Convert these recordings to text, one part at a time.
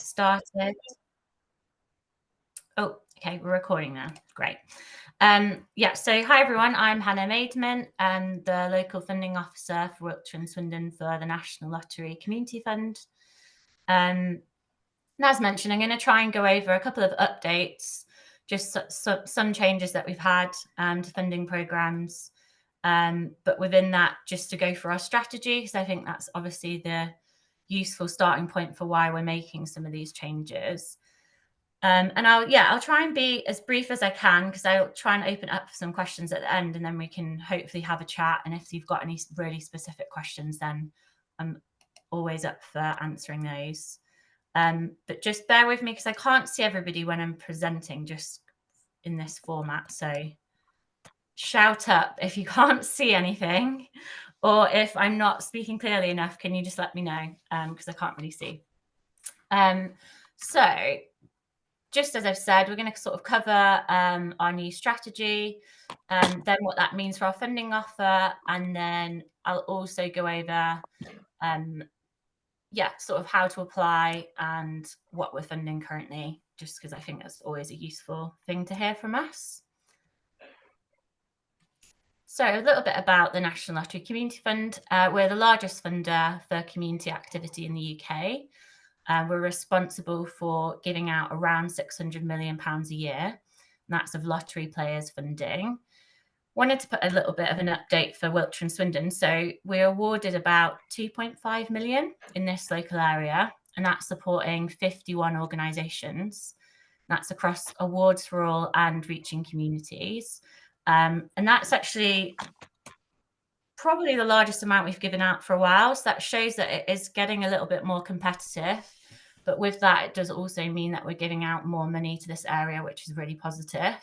started. Oh, okay, we're recording now. Great. Yeah, so hi everyone, I'm Hannah Maidment. I'm the local funding officer for Wiltshire and Swindon for the National Lottery Community Fund. And as mentioned, I'm going to try and go over a couple of updates, just some changes that we've had to funding programmes. But within that, just to go for our strategy, because I think that's obviously the useful starting point for why we're making some of these changes. And I'll try and be as brief as I can, because I'll try and open up some questions at the end, and then we can hopefully have a chat. And if you've got any really specific questions, then I'm always up for answering those. But just bear with me, because I can't see everybody when I'm presenting just in this format. So shout up if you can't see anything, or if I'm not speaking clearly enough, can you just let me know, because I can't really see. So just as I've said, we're going to sort of cover our new strategy, then what that means for our funding offer, and then I'll also go over sort of how to apply and what we're funding currently, just because I think that's always a useful thing to hear from us. So a little bit about the National Lottery Community Fund. We're the largest funder for community activity in the UK. We're responsible for giving out around £600 million a year, and that's of lottery players' funding. Wanted to put a little bit of an update for Wiltshire and Swindon. So we're awarded about 2.5 million in this local area, and that's supporting 51 organisations. That's across Awards for All and Reaching Communities. And that's actually probably the largest amount we've given out for a while. So that shows that it is getting a little bit more competitive. But with that, it does also mean that we're giving out more money to this area, which is really positive.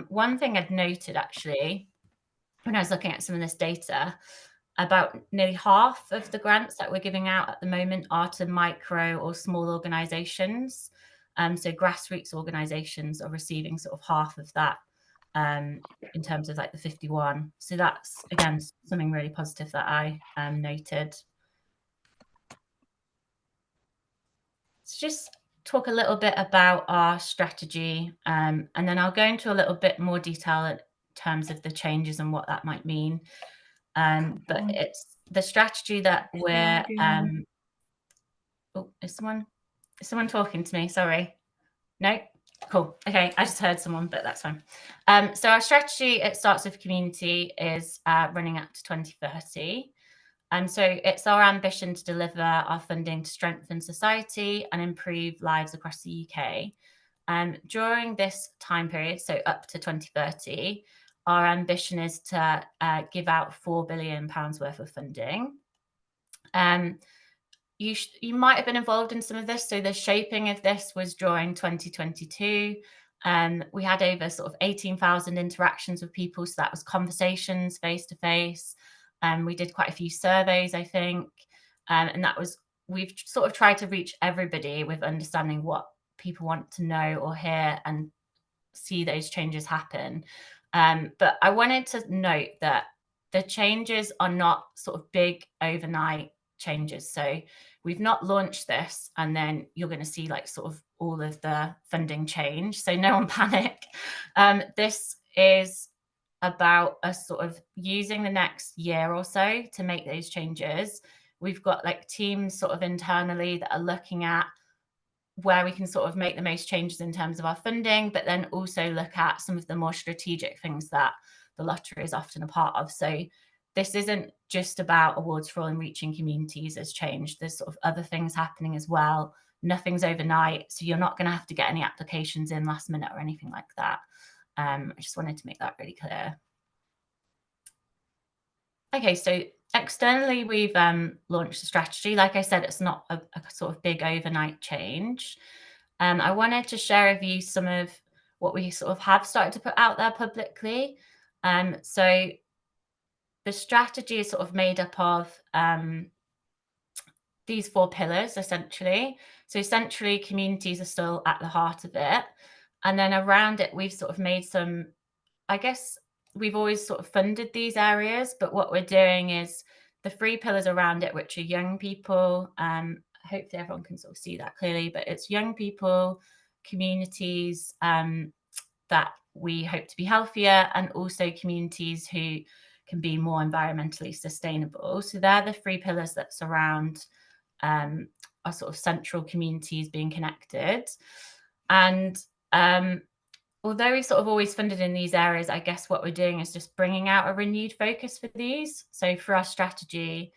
One thing I'd noted, actually, when I was looking at some of this data, about nearly half of the grants that we're giving out at the moment are to micro or small organisations. So grassroots organisations are receiving sort of half of that in terms of like the 51. So that's, again, something really positive that I noted. Let's just talk a little bit about our strategy, and then I'll go into a little bit more detail in terms of the changes and what that might mean. But it's the strategy that we're oh, is someone talking to me? Sorry. No? Cool. Okay, I just heard someone, but that's fine. So our strategy, it starts with community, is running up to 2030. So it's our ambition to deliver our funding to strengthen society and improve lives across the UK. During this time period, so up to 2030, our ambition is to give out £4 billion worth of funding. You might have been involved in some of this. So the shaping of this was during 2022. We had over sort of 18,000 interactions with people. So that was conversations face to face. We did quite a few surveys, I think. And that was, we've sort of tried to reach everybody with understanding what people want to know or hear and see those changes happen. But I wanted to note that the changes are not sort of big overnight changes. So we've not launched this and then you're going to see like sort of all of the funding change. So no one panic. This is about us sort of using the next year or so to make those changes. We've got like teams sort of internally that are looking at where we can sort of make the most changes in terms of our funding, but then also look at some of the more strategic things that the lottery is often a part of. So this isn't just about Awards for All and Reaching Communities as change. There's sort of other things happening as well. Nothing's overnight, so you're not going to have to get any applications in last minute or anything like that. I just wanted to make that really clear. Okay, so externally, we've launched a strategy. Like I said, it's not a sort of big overnight change. I wanted to share with you some of what we sort of have started to put out there publicly. So the strategy is sort of made up of these 4 pillars, essentially. So essentially, communities are still at the heart of it. And then around it, we've sort of made some, I guess, we've always sort of funded these areas, but what we're doing is the 3 pillars around it, which are young people, hopefully everyone can sort of see that clearly, but it's young people, communities that we hope to be healthier, and also communities who can be more environmentally sustainable. So they're the three pillars that surround our sort of central communities being connected. And although we sort of always funded in these areas, I guess what we're doing is just bringing out a renewed focus for these. So for our strategy,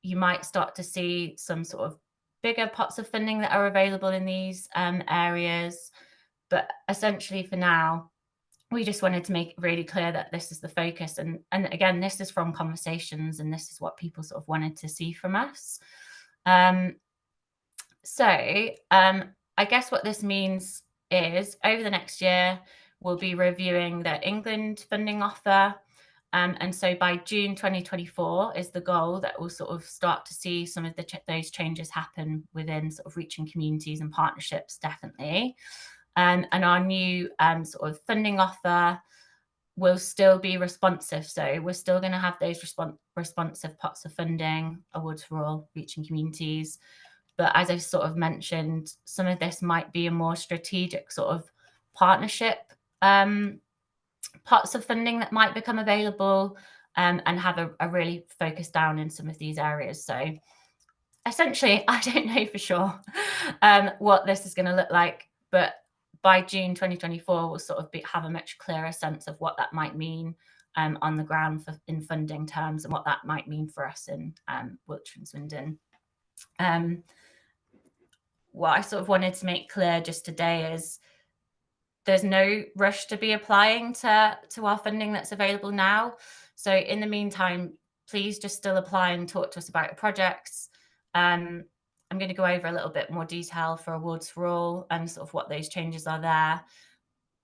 you might start to see some sort of bigger pots of funding that are available in these areas. But essentially for now, we just wanted to make it really clear that this is the focus. And again, this is from conversations, and this is what people sort of wanted to see from us. I guess what this means is over the next year, we'll be reviewing the England funding offer. And so by June 2024 is the goal that we'll sort of start to see some of those changes happen within sort of reaching communities and partnerships, definitely. And our new sort of funding offer will still be responsive. So we're still going to have those responsive pots of funding, awards for all, reaching communities. But as I've sort of mentioned, some of this might be a more strategic sort of partnership pots of funding that might become available, and have a really focus down in some of these areas. So essentially, I don't know for sure what this is going to look like, but by June 2024, we'll sort of have a much clearer sense of what that might mean on the ground in funding terms, and what that might mean for us in Wiltshire and Swindon. What I sort of wanted to make clear just today is there's no rush to be applying to our funding that's available now. So in the meantime, please just still apply and talk to us about your projects. I'm going to go over a little bit more detail for Awards for All and sort of what those changes are there.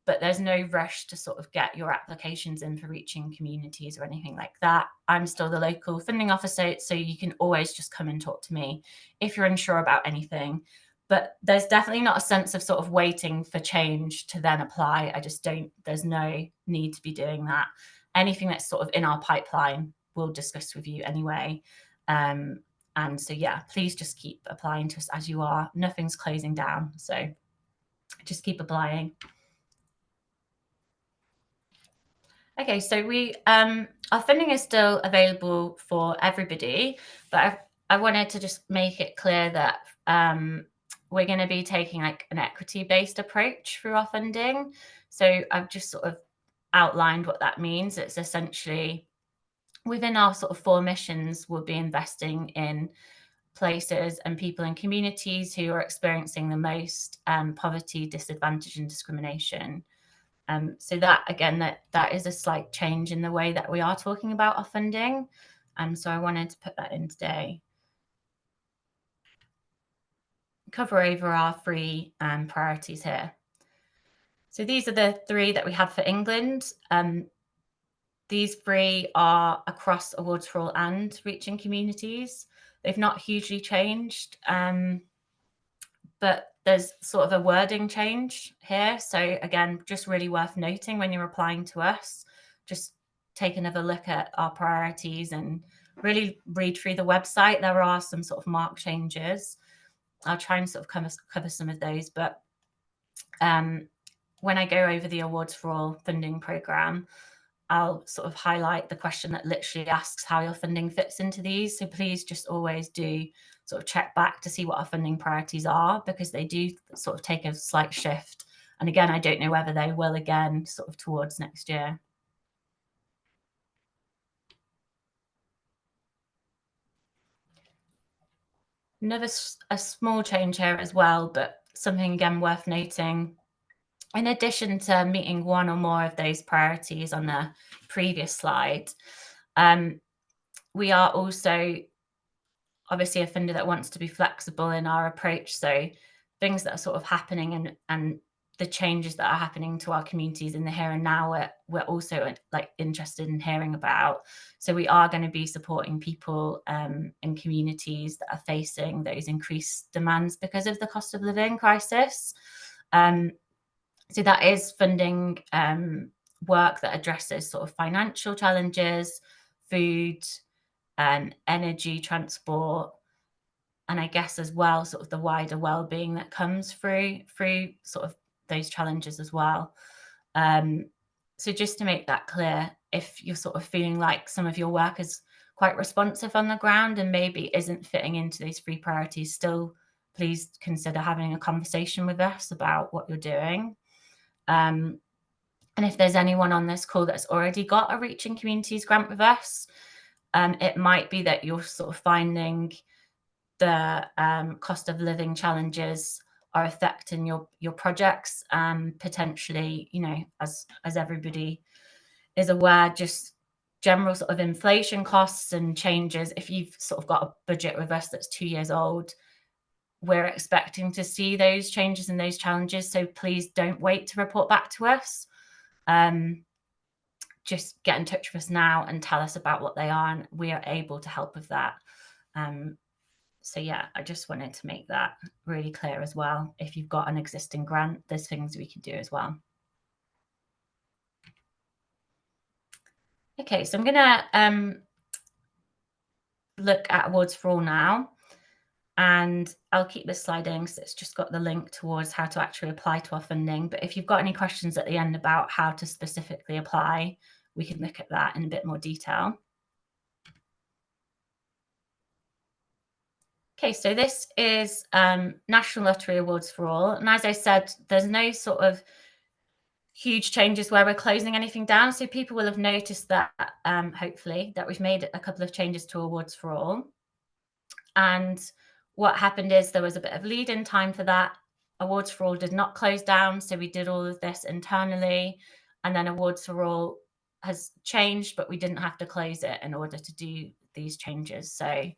But there's no rush to sort of get your applications in for reaching communities or anything like that. I'm still the local funding officer, so you can always just come and talk to me if you're unsure about anything. But there's definitely not a sense of sort of waiting for change to then apply. There's no need to be doing that. Anything that's sort of in our pipeline, we'll discuss with you anyway. And so, yeah, please just keep applying to us as you are. Nothing's closing down. So just keep applying. Okay, so our funding is still available for everybody, but I wanted to just make it clear that we're going to be taking like an equity-based approach through our funding. So I've just sort of outlined what that means. It's essentially within our sort of 4 missions, we'll be investing in places and people and communities who are experiencing the most poverty, disadvantage, and discrimination. So that, again, that is a slight change in the way that we are talking about our funding. So I wanted to put that in today. Cover over our 3 priorities here. So these are the 3 that we have for England. These 3 are across Awards for All and reaching communities. They've not hugely changed, but there's sort of a wording change here. So again, just really worth noting when you're applying to us, just take another look at our priorities and really read through the website. There are some sort of mark changes. I'll try and sort of cover some of those, but when I go over the Awards for All funding programme, I'll sort of highlight the question that literally asks how your funding fits into these. So please just always do sort of check back to see what our funding priorities are, because they do sort of take a slight shift. And again, I don't know whether they will again sort of towards next year. A small change here as well, but something again worth noting. In addition to meeting one or more of those priorities on the previous slide, we are also obviously a funder that wants to be flexible in our approach. So things that are sort of happening and the changes that are happening to our communities in the here and now, we're also like interested in hearing about. So we are going to be supporting people in communities that are facing those increased demands because of the cost of living crisis. So that is funding work that addresses sort of financial challenges, food, energy, transport, and I guess as well, sort of the wider well-being that comes through sort of those challenges as well. Um, so just to make that clear, if you're sort of feeling like some of your work is quite responsive on the ground and maybe isn't fitting into those three priorities, still please consider having a conversation with us about what you're doing. Um, and if there's anyone on this call that's already got a Reaching Communities grant with us, it might be that you're sort of finding the cost of living challenges are affecting your projects, potentially, as everybody is aware, just general sort of inflation costs and changes. If you've sort of got a budget with us that's 2 years old, we're expecting to see those changes and those challenges. So please don't wait to report back to us. Just get in touch with us now and tell us about what they are, and we are able to help with that. So yeah, I just wanted to make that really clear as well. If you've got an existing grant, there's things we can do as well. Okay, so I'm going to look at Awards for All now, and I'll keep this sliding, so it's just got the link towards how to actually apply to our funding. But if you've got any questions at the end about how to specifically apply, we can look at that in a bit more detail. Okay, so this is National Lottery Awards for All. And as I said, there's no sort of huge changes where we're closing anything down. So people will have noticed that, hopefully, that we've made a couple of changes to Awards for All. And what happened is there was a bit of lead-in time for that. Awards for All did not close down, so we did all of this internally. And then Awards for All has changed, but we didn't have to close it in order to do these changes. So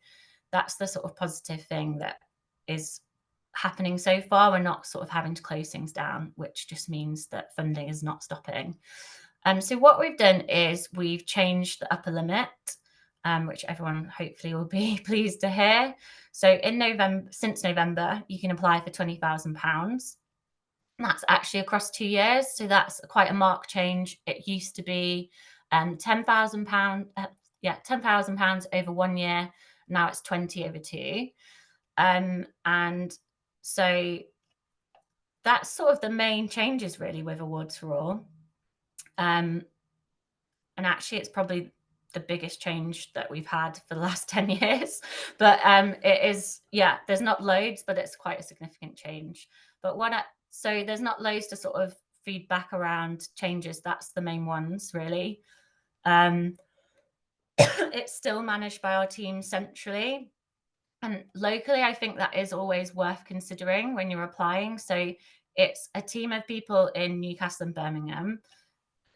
that's the sort of positive thing that is happening so far. We're not sort of having to close things down, which just means that funding is not stopping. So what we've done is we've changed the upper limit, which everyone hopefully will be pleased to hear. So since November, you can apply for £20,000. That's actually across 2 years. So that's quite a marked change. It used to be £10,000, £10,000 over 1 year. Now it's 20 over 2. And so that's sort of the main changes really with Awards for All. And actually it's probably the biggest change that we've had for the last 10 years. But it is, there's not loads, but it's quite a significant change. But so there's not loads to sort of feedback around changes. That's the main ones really. It's still managed by our team centrally. And locally, I think that is always worth considering when you're applying. So it's a team of people in Newcastle and Birmingham.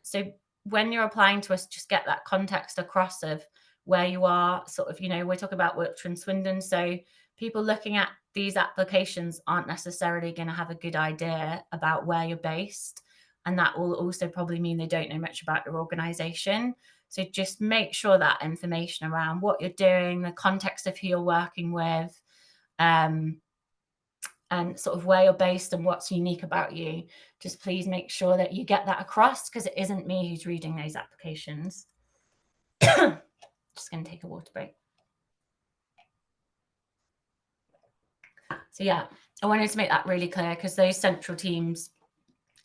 So when you're applying to us, just get that context across of where you are. Sort of, we're talking about Wiltshire and Swindon. So people looking at these applications aren't necessarily going to have a good idea about where you're based. And that will also probably mean they don't know much about your organisation. So just make sure that information around what you're doing, the context of who you're working with, and sort of where you're based and what's unique about you, just please make sure that you get that across, because it isn't me who's reading those applications. Just going to take a water break. So yeah, I wanted to make that really clear, because those central teams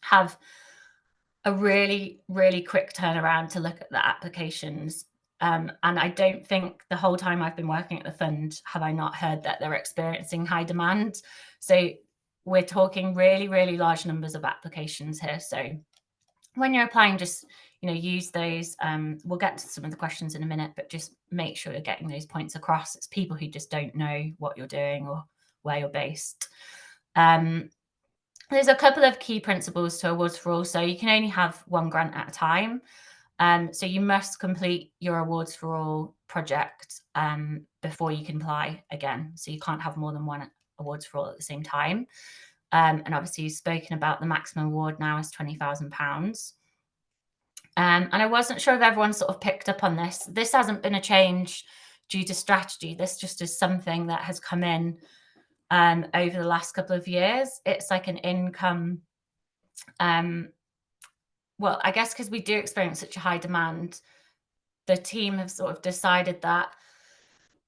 have a really, really quick turnaround to look at the applications. And I don't think the whole time I've been working at the fund have I not heard that they're experiencing high demand. So we're talking really, really large numbers of applications here. So when you're applying, just use those. We'll get to some of the questions in a minute, but just make sure you're getting those points across. It's people who just don't know what you're doing or where you're based. There's a couple of key principles to Awards for All. So you can only have one grant at a time. So you must complete your Awards for All project before you can apply again. So you can't have more than one Awards for All at the same time. And obviously you've spoken about the maximum award now is £20,000. And I wasn't sure if everyone sort of picked up on this. This hasn't been a change due to strategy. This just is something that has come in over the last couple of years. It's like an income. Well, I guess because we do experience such a high demand, the team have sort of decided that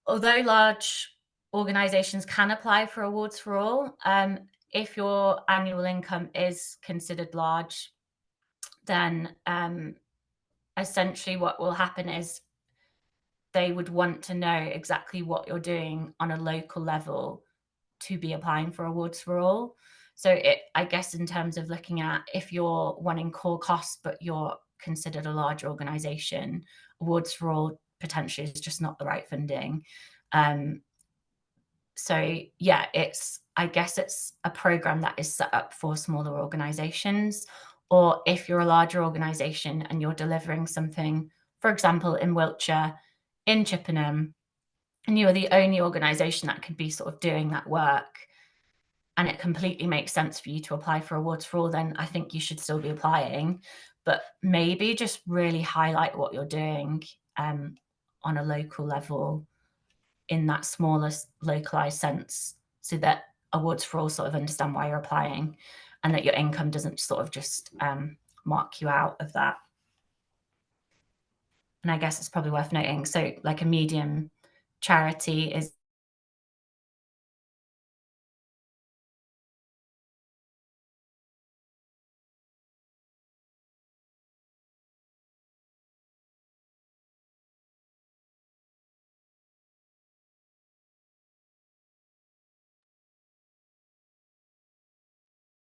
although large organizations can apply for awards for all. If your annual income is considered large, then essentially what will happen is they would want to know exactly what you're doing on a local level to be applying for awards for all. So I guess in terms of looking at if you're wanting core costs, but you're considered a large organization, awards for all potentially is just not the right funding. So yeah, I guess it's a program that is set up for smaller organizations, or if you're a larger organization and you're delivering something, for example, in Wiltshire, in Chippenham, and you're the only organization that could be sort of doing that work, and it completely makes sense for you to apply for awards for all, then I think you should still be applying, but maybe just really highlight what you're doing on a local level in that smallest localized sense, so that awards for all sort of understand why you're applying, and that your income doesn't sort of just mark you out of that. And I guess it's probably worth noting, so like a medium charity is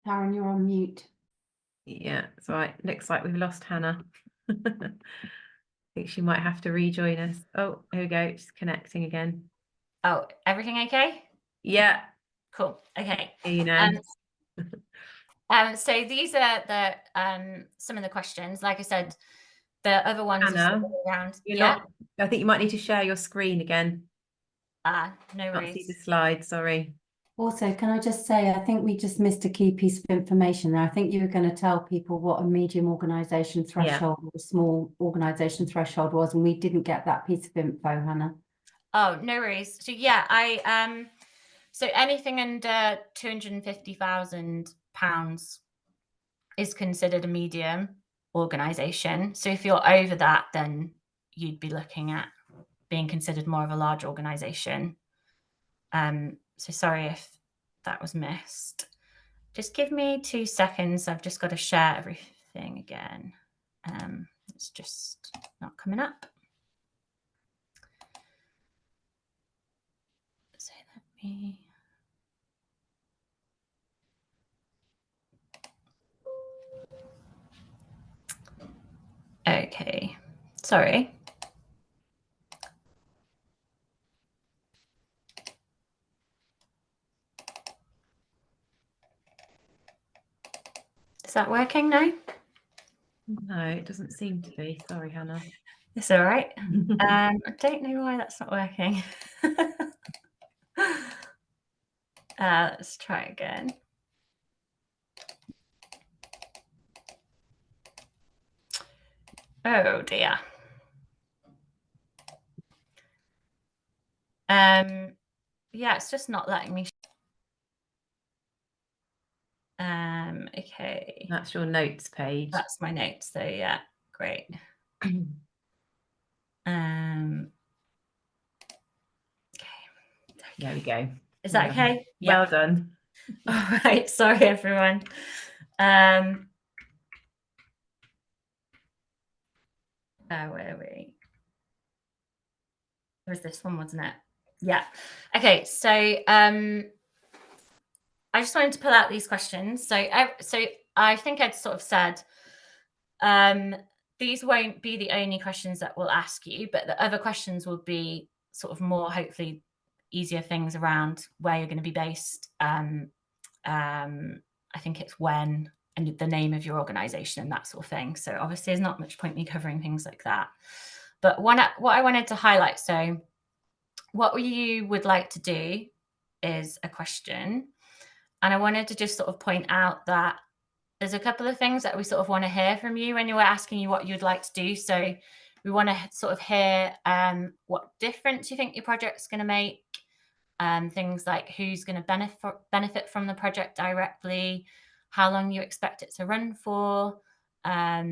Karen, you're on mute. Yeah, it's all right. Looks like we've lost Hannah. I think she might have to rejoin us. Oh, here we go. She's connecting again. Oh, everything okay? Yeah. Cool. Okay. You know. So these are the some of the questions. Like I said, the other ones Hannah, are around. you're Yeah. not. I think you might need to share your screen again. No Can't see the worries. slide. Sorry. Also, can I just say, I think we just missed a key piece of information there. I think you were going to tell people what a medium organisation threshold or a small organisation threshold was, and we didn't get that piece of info, Hannah. Oh, no worries. So yeah, so anything under £250,000 is considered a medium organisation. So if you're over that, then you'd be looking at being considered more of a large organisation. So sorry if that was missed. Just give me 2 seconds. I've just got to share everything again. It's just not coming up. So let me. Okay, sorry. Is that working now? No, it doesn't seem to be. Sorry, Hannah. It's all right. I don't know why that's not working. Let's try again. Oh dear. Yeah, it's just not letting me. Okay. That's your notes page. That's my notes. So yeah, great. Okay. There we go. Is that okay? Yeah. Well done. All right. Sorry, everyone. Where are we? There was this one, wasn't it? Yeah. Okay. So I just wanted to pull out these questions. So I think I'd sort of said these won't be the only questions that we'll ask you, but the other questions will be sort of more hopefully easier things around where you're going to be based. I think it's when and the name of your organization and that sort of thing. So obviously there's not much point me covering things like that. But what I wanted to highlight, so what you would like to do is a question. And I wanted to just sort of point out that there's a couple of things that we sort of want to hear from you when you're asking you what you'd like to do. So we want to sort of hear what difference you think your project's going to make, things like who's going to benefit from the project directly, how long you expect it to run for, how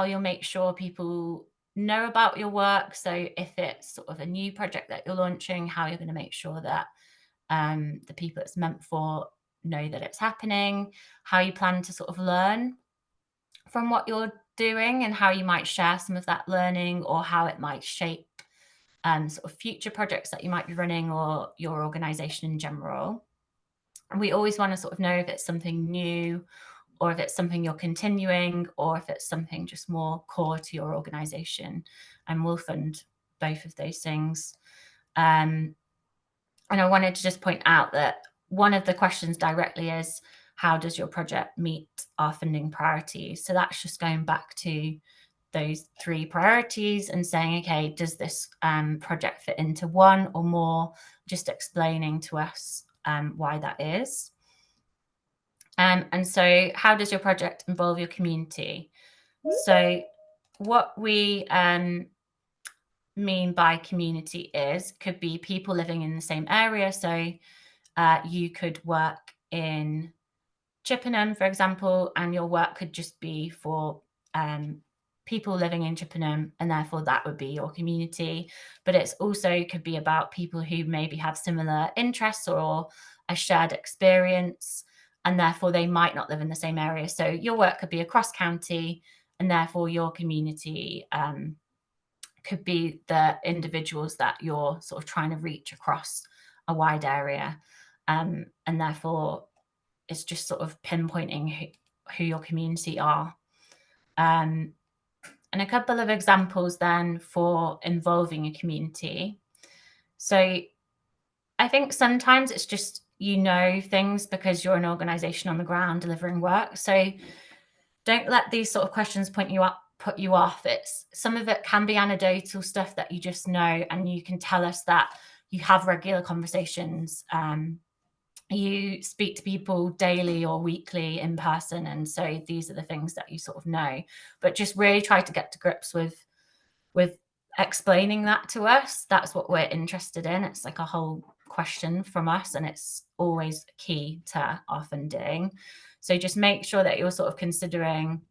you'll make sure people know about your work. So if it's sort of a new project that you're launching, how you're going to make sure that the people it's meant for know that it's happening, how you plan to sort of learn from what you're doing, and how you might share some of that learning, or how it might shape sort of future projects that you might be running, or your organization in general. And we always want to sort of know if it's something new, or if it's something you're continuing, or if it's something just more core to your organization. And we'll fund both of those things. And I wanted to just point out that one of the questions directly is, how does your project meet our funding priorities? So that's just going back to those 3 priorities and saying, okay, does this project fit into one or more? Just explaining to us why that is. And so how does your project involve your community? So what we mean by community could be people living in the same area. So you could work in Chippenham, for example, and your work could just be for people living in Chippenham, and therefore that would be your community. But it's also could be about people who maybe have similar interests or a shared experience, and therefore they might not live in the same area. So your work could be across county, and therefore your community could be the individuals that you're sort of trying to reach across a wide area. And therefore it's just sort of pinpointing who your community are. And a couple of examples then for involving a community. So I think sometimes it's just, things because you're an organization on the ground delivering work. So don't let these sort of questions put you off. It's some of it can be anecdotal stuff that you just know, and you can tell us that you have regular conversations. You speak to people daily or weekly in person, and so these are the things that you sort of know. But just really try to get to grips with explaining that to us. That's what we're interested in. It's like a whole question from us, and it's always key to our funding. So just make sure that you're sort of considering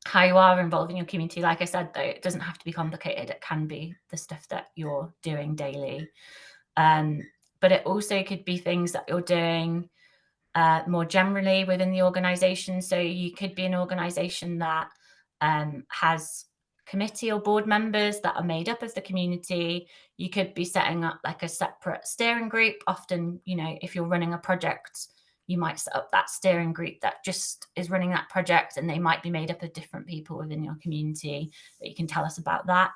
how you are involving your community. Like I said, though, it doesn't have to be complicated. It can be the stuff that you're doing daily. But it also could be things that you're doing more generally within the organization. So you could be an organization that has committee or board members that are made up of the community. You could be setting up like a separate steering group. Often, if you're running a project, you might set up that steering group that just is running that project, and they might be made up of different people within your community that you can tell us about that.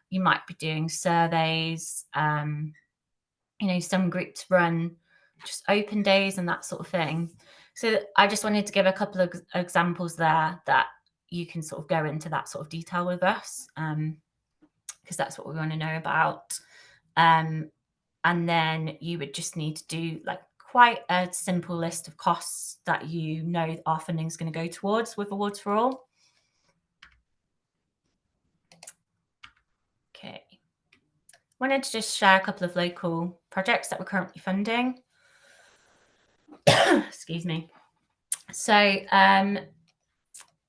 You might be doing surveys. Some groups run just open days and that sort of thing. So I just wanted to give a couple of examples there that you can sort of go into that sort of detail with us, because that's what we want to know about. And then you would just need to do like quite a simple list of costs that our funding is going to go towards with Awards for All. Okay. Wanted to just share a couple of local projects that we're currently funding. Excuse me. So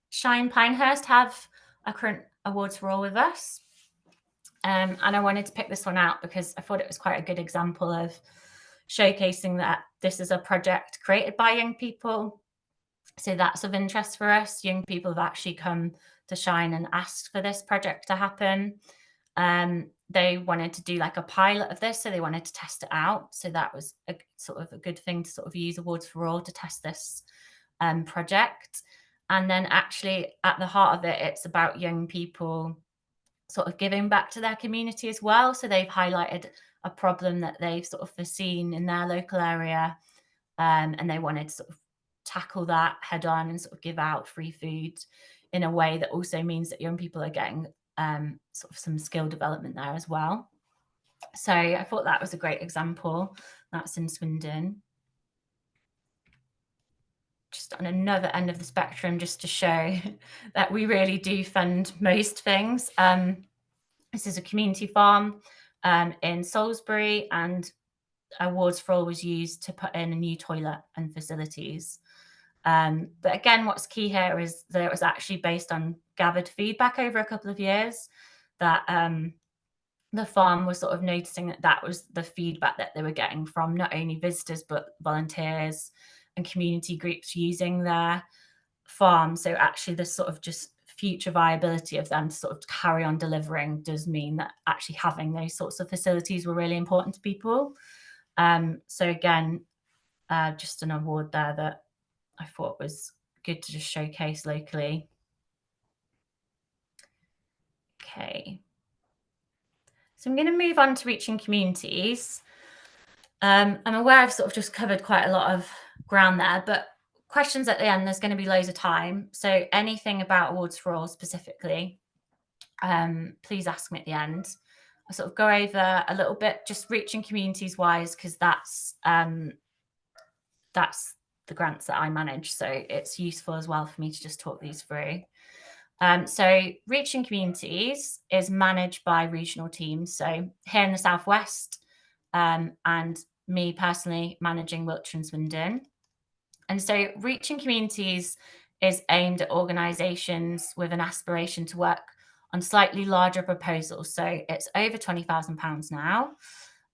Shine Pinehurst have a current Awards for All with us. And I wanted to pick this one out because I thought it was quite a good example of showcasing that this is a project created by young people. So that's of interest for us. Young people have actually come to Shine and asked for this project to happen. They wanted to do like a pilot of this, so they wanted to test it out. So that was a sort of a good thing to sort of use Awards for All to test this project. And then actually at the heart of it, it's about young people sort of giving back to their community as well. So they've highlighted a problem that they've sort of foreseen in their local area, and they wanted to sort of tackle that head on and sort of give out free food in a way that also means that young people are getting sort of some skill development there as well. So I thought that was a great example. That's in Swindon. Just on another end of the spectrum, just to show that we really do fund most things. This is a community farm in Salisbury, and Awards for All was used to put in a new toilet and facilities. But again, what's key here is that it was actually based on gathered feedback over a couple of years. that the farm was sort of noticing that that was the feedback that they were getting from not only visitors, but volunteers and community groups using their farm. So actually the sort of just future viability of them to sort of carry on delivering does mean that actually having those sorts of facilities were really important to people. So again, just an award there that I thought was good to just showcase locally. Okay. So I'm going to move on to reaching communities. I'm aware I've sort of just covered quite a lot of ground there, but questions at the end, there's going to be loads of time. So anything about Awards for All specifically, please ask me at the end. I'll sort of go over a little bit, just reaching communities wise, because that's the grants that I manage. So it's useful as well for me to just talk these through. So reaching communities is managed by regional teams. So here in the Southwest, and me personally managing Wiltshire and Swindon. And so reaching communities is aimed at organisations with an aspiration to work on slightly larger proposals. So it's over £20,000 now,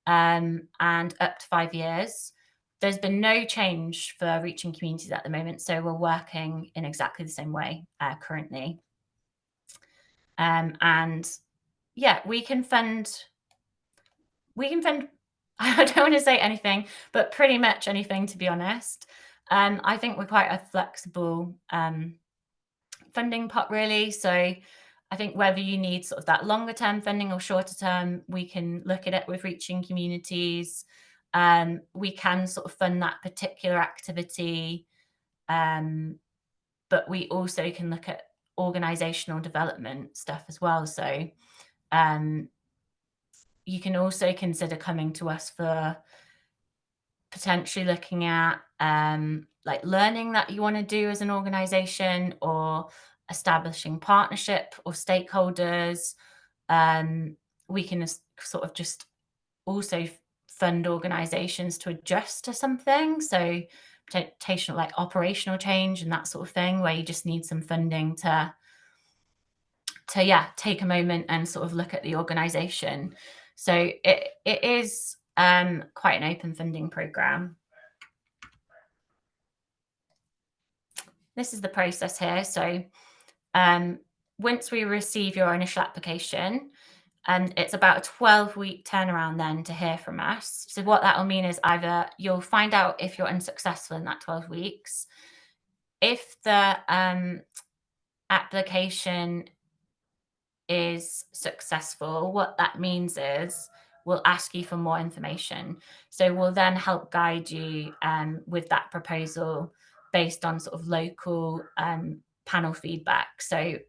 and up to 5 years. There's been no change for reaching communities at the moment. So we're working in exactly the same way currently. And yeah, we can fund, I don't want to say anything, but pretty much anything, to be honest. I think we're quite a flexible funding pot, really. So I think whether you need sort of that longer term funding or shorter term, we can look at it with reaching communities. We can sort of fund that particular activity, but we also can look at organizational development stuff as well. So you can also consider coming to us for potentially looking at like learning that you want to do as an organization, or establishing partnership or stakeholders. We can sort of just also fund organizations to adjust to something. So potential like operational change and that sort of thing, where you just need some funding to take a moment and sort of look at the organization. So it is quite an open funding program. This is the process here. So once we receive your initial application, it's about a 12-week turnaround then to hear from us. So what that will mean is either you'll find out if you're unsuccessful in that 12 weeks. If the application is successful, what that means is we'll ask you for more information. So we'll then help guide you with that proposal based on sort of local panel feedback. So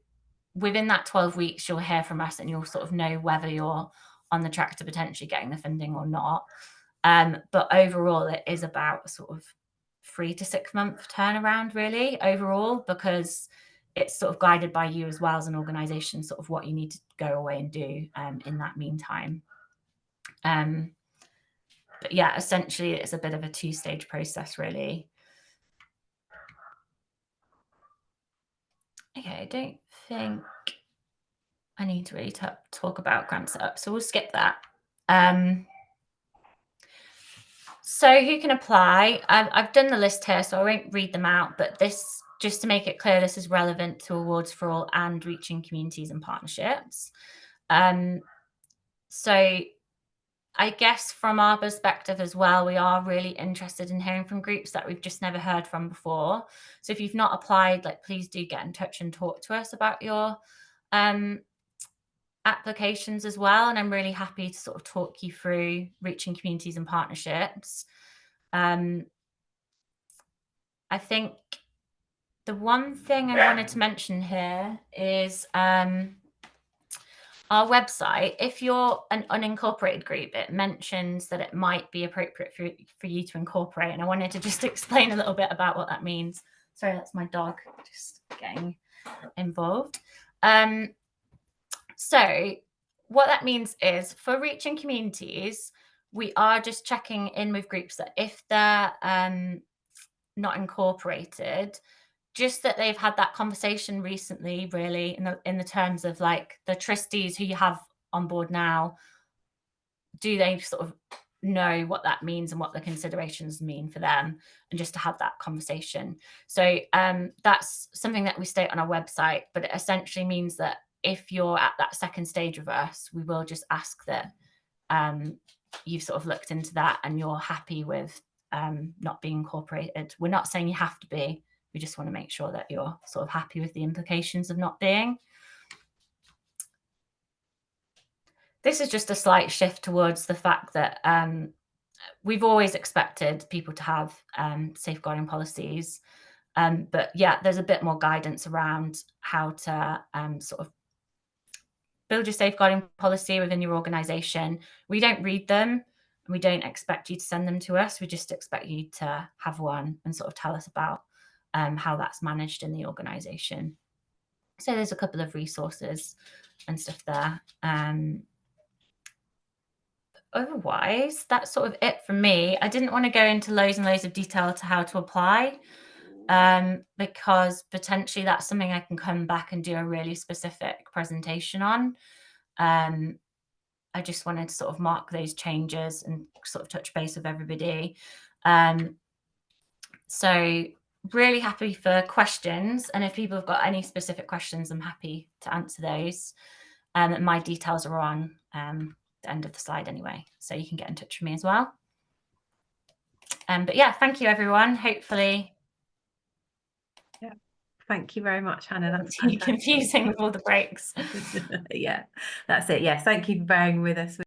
within that 12 weeks, you'll hear from us and you'll sort of know whether you're on the track to potentially getting the funding or not. But overall, it is about a sort of 3 to 6 month turnaround, really, overall, because it's sort of guided by you as well as an organisation, sort of what you need to go away and do in that meantime. But yeah, essentially, it's a bit of a 2-stage process, really. Okay, I don't think I need to really talk about grant setup, so we'll skip that. So who can apply? I've done the list here, so I won't read them out, but this, just to make it clear, this is relevant to Awards for All and reaching communities and partnerships. So I guess from our perspective as well, we are really interested in hearing from groups that we've just never heard from before. So if you've not applied, like, please do get in touch and talk to us about your applications as well. And I'm really happy to sort of talk you through reaching communities and partnerships. I think the one thing I wanted to mention here is our website. If you're an unincorporated group, it mentions that it might be appropriate for you to incorporate. And I wanted to just explain a little bit about what that means. Sorry, that's my dog just getting involved. So what that means is, for reaching communities, we are just checking in with groups that if they're not incorporated, just that they've had that conversation recently, really, in the terms of like the trustees who you have on board now, do they sort of know what that means and what the considerations mean for them, and just to have that conversation. So that's something that we state on our website, but it essentially means that if you're at that second stage with us, we will just ask that you've sort of looked into that and you're happy with not being incorporated. We're not saying you have to be, we just want to make sure that you're sort of happy with the implications of not being. This is just a slight shift towards the fact that we've always expected people to have safeguarding policies. But yeah, there's a bit more guidance around how to sort of build your safeguarding policy within your organisation. We don't read them. We don't expect you to send them to us. We just expect you to have one and sort of tell us about how that's managed in the organisation. So there's a couple of resources and stuff there. Otherwise, that's sort of it for me. I didn't want to go into loads and loads of detail to how to apply, because potentially that's something I can come back and do a really specific presentation on. I just wanted to sort of mark those changes and sort of touch base with everybody. So really happy for questions. And if people have got any specific questions, I'm happy to answer those. My details are on the end of the slide anyway, so you can get in touch with me as well. But yeah, thank you everyone. Hopefully, yeah, thank you very much, Hannah. That's too confusing with all the breaks. Yeah, that's it. Yes, thank you for bearing with us.